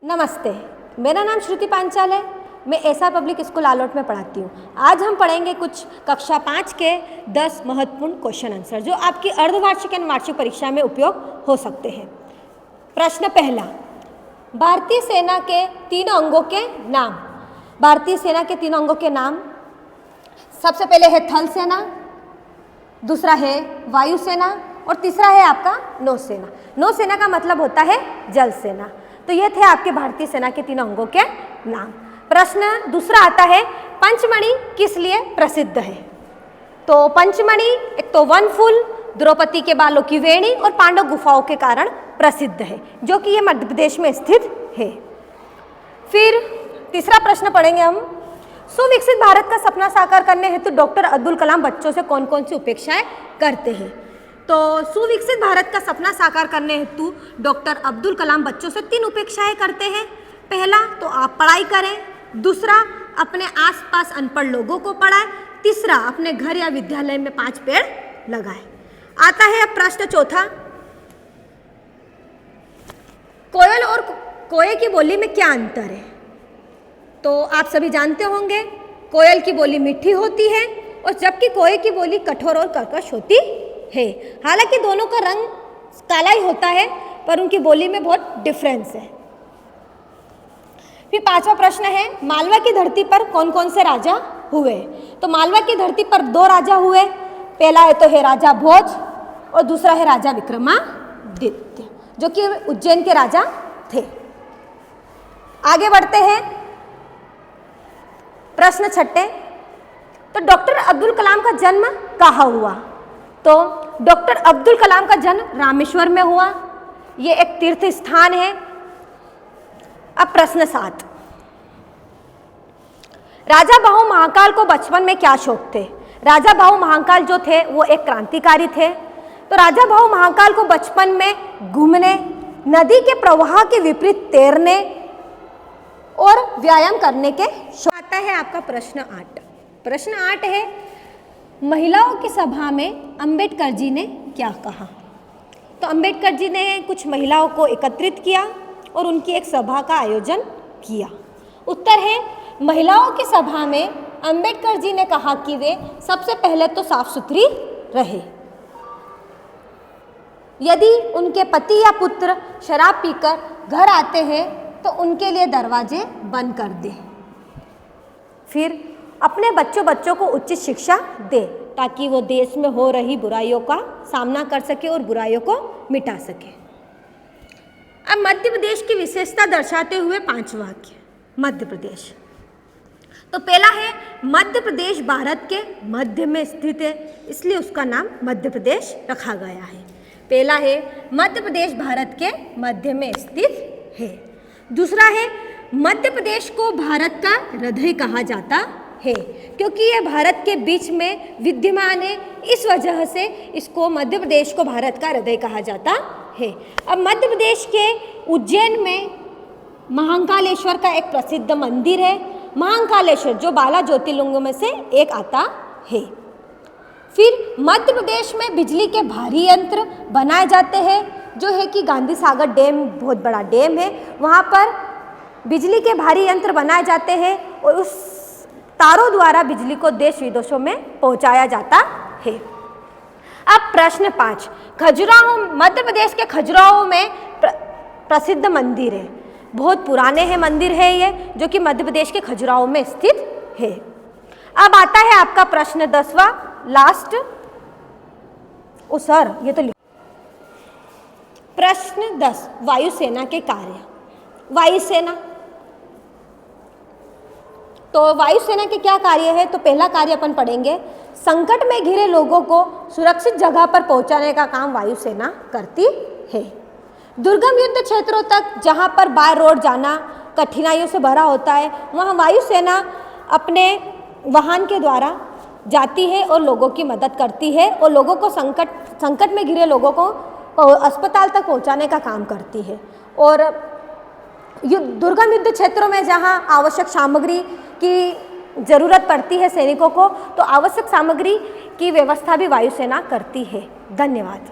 नमस्ते, मेरा नाम श्रुति पांचाल है। मैं एसआर पब्लिक स्कूल आलोट में पढ़ाती हूँ। आज हम पढ़ेंगे कुछ कक्षा 5 के 10 महत्वपूर्ण क्वेश्चन आंसर जो आपकी अर्धवार्षिक एवं वार्षिक परीक्षा में उपयोग हो सकते हैं। प्रश्न पहला, भारतीय सेना के तीनों अंगों के नाम। भारतीय सेना के तीनों अंगों के नाम, सबसे पहले है थल सेना, दूसरा है वायुसेना और तीसरा है आपका नौसेना। नौसेना का मतलब होता है जल सेना। तो ये थे आपके भारतीय सेना के तीनों अंगों के नाम। प्रश्न दूसरा आता है, पंचमणि किस लिए प्रसिद्ध है? तो पंचमणि एक तो वनफूल, द्रौपदी के बालों की वेणी और पांडव गुफाओं के कारण प्रसिद्ध है, जो कि ये मध्य प्रदेश में स्थित है। फिर तीसरा प्रश्न पढ़ेंगे हम, सुविकसित भारत का सपना साकार करने हेतु डॉक्टर अब्दुल कलाम बच्चों से कौन कौन सी अपेक्षाएं करते हैं? तो सुविकसित भारत का सपना साकार करने हेतु डॉक्टर अब्दुल कलाम बच्चों से 3 अपेक्षाएं करते हैं। पहला तो आप पढ़ाई करें, दूसरा अपने आसपास अनपढ़ लोगों को पढ़ाएं, तीसरा अपने घर या विद्यालय में 5 पेड़ लगाएं। आता है अब प्रश्न चौथा, कोयल और कोए की बोली में क्या अंतर है? तो आप सभी जानते होंगे, कोयल की बोली मीठी होती है और जबकि कोए की बोली कठोर और कर्कश होती है। हालांकि दोनों का रंग काला ही होता है, पर उनकी बोली में बहुत डिफरेंस है। फिर 5वां प्रश्न है, मालवा की धरती पर कौन कौन से राजा हुए? तो मालवा की धरती पर 2 राजा हुए। पहला है तो है राजा भोज और दूसरा है राजा विक्रमादित्य, जो कि उज्जैन के राजा थे। आगे बढ़ते हैं, प्रश्न 6, तो डॉक्टर अब्दुल कलाम का जन्म कहाँ हुआ? तो डॉक्टर अब्दुल कलाम का जन्म रामेश्वर में हुआ। ये एक तीर्थ स्थान है। अब प्रश्न 7, राजा बाहु महाकाल को बचपन में क्या शौक थे? राजा बाहु महाकाल जो थे वो एक क्रांतिकारी थे। तो राजा बाहु महाकाल को बचपन में घूमने, नदी के प्रवाह के विपरीत तैरने और व्यायाम करने के शौक। आता है आपका प्रश्न 8। प्रश्न 8 है, महिलाओं की सभा में अंबेडकर जी ने क्या कहा? तो अंबेडकर जी ने कुछ महिलाओं को एकत्रित किया और उनकी एक सभा का आयोजन किया। उत्तर है, महिलाओं की सभा में अंबेडकर जी ने कहा कि वे सबसे पहले तो साफ सुथरी रहे। यदि उनके पति या पुत्र शराब पीकर घर आते हैं तो उनके लिए दरवाजे बंद कर दें। फिर अपने बच्चों को उचित शिक्षा दे ताकि वो देश में हो रही बुराइयों का सामना कर सके और बुराइयों को मिटा सके। अब मध्य प्रदेश की विशेषता दर्शाते हुए 5 वाक्य। मध्य प्रदेश, तो पहला है, मध्य प्रदेश भारत के मध्य में स्थित है, इसलिए उसका नाम मध्य प्रदेश रखा गया है। पहला है, मध्य प्रदेश भारत के मध्य में स्थित है। दूसरा है, मध्य प्रदेश को भारत का हृदय कहा जाता है क्योंकि यह भारत के बीच में विद्यमान है, इस वजह से इसको मध्य प्रदेश को भारत का हृदय कहा जाता है। अब मध्य प्रदेश के उज्जैन में महाकालेश्वर का एक प्रसिद्ध मंदिर है। महाकालेश्वर जो 12 ज्योतिर्लिंगों में से एक आता है। फिर मध्य प्रदेश में बिजली के भारी यंत्र बनाए जाते हैं, जो है कि गांधी सागर डैम बहुत बड़ा डैम है, वहाँ पर बिजली के भारी यंत्र बनाए जाते हैं और उस तारों द्वारा बिजली को देश विदेशों में पहुंचाया जाता है। अब प्रश्न 5, खजुराहो, मध्य प्रदेश के खजुराहो में प्रसिद्ध मंदिर है। बहुत पुराने हैं मंदिर है ये, जो कि मध्य प्रदेश के खजुराहो में स्थित है। अब आता है आपका प्रश्न 10वां, लास्ट। ओ सर, ये तो प्रश्न 10, वायुसेना के कार्य। वायुसेना, तो वायुसेना के क्या कार्य है? तो पहला कार्य अपन पढ़ेंगे, संकट में घिरे लोगों को सुरक्षित जगह पर पहुंचाने का काम वायुसेना करती है। दुर्गम युद्ध क्षेत्रों तक जहां पर बाय रोड जाना कठिनाइयों से भरा होता है, वहां वायुसेना अपने वाहन के द्वारा जाती है और लोगों की मदद करती है और लोगों को संकट में घिरे लोगों को अस्पताल तक पहुंचाने का काम करती है। और दुर्गम युद्ध क्षेत्रों में जहां आवश्यक सामग्री की ज़रूरत पड़ती है सैनिकों को, तो आवश्यक सामग्री की व्यवस्था भी वायुसेना करती है। धन्यवाद।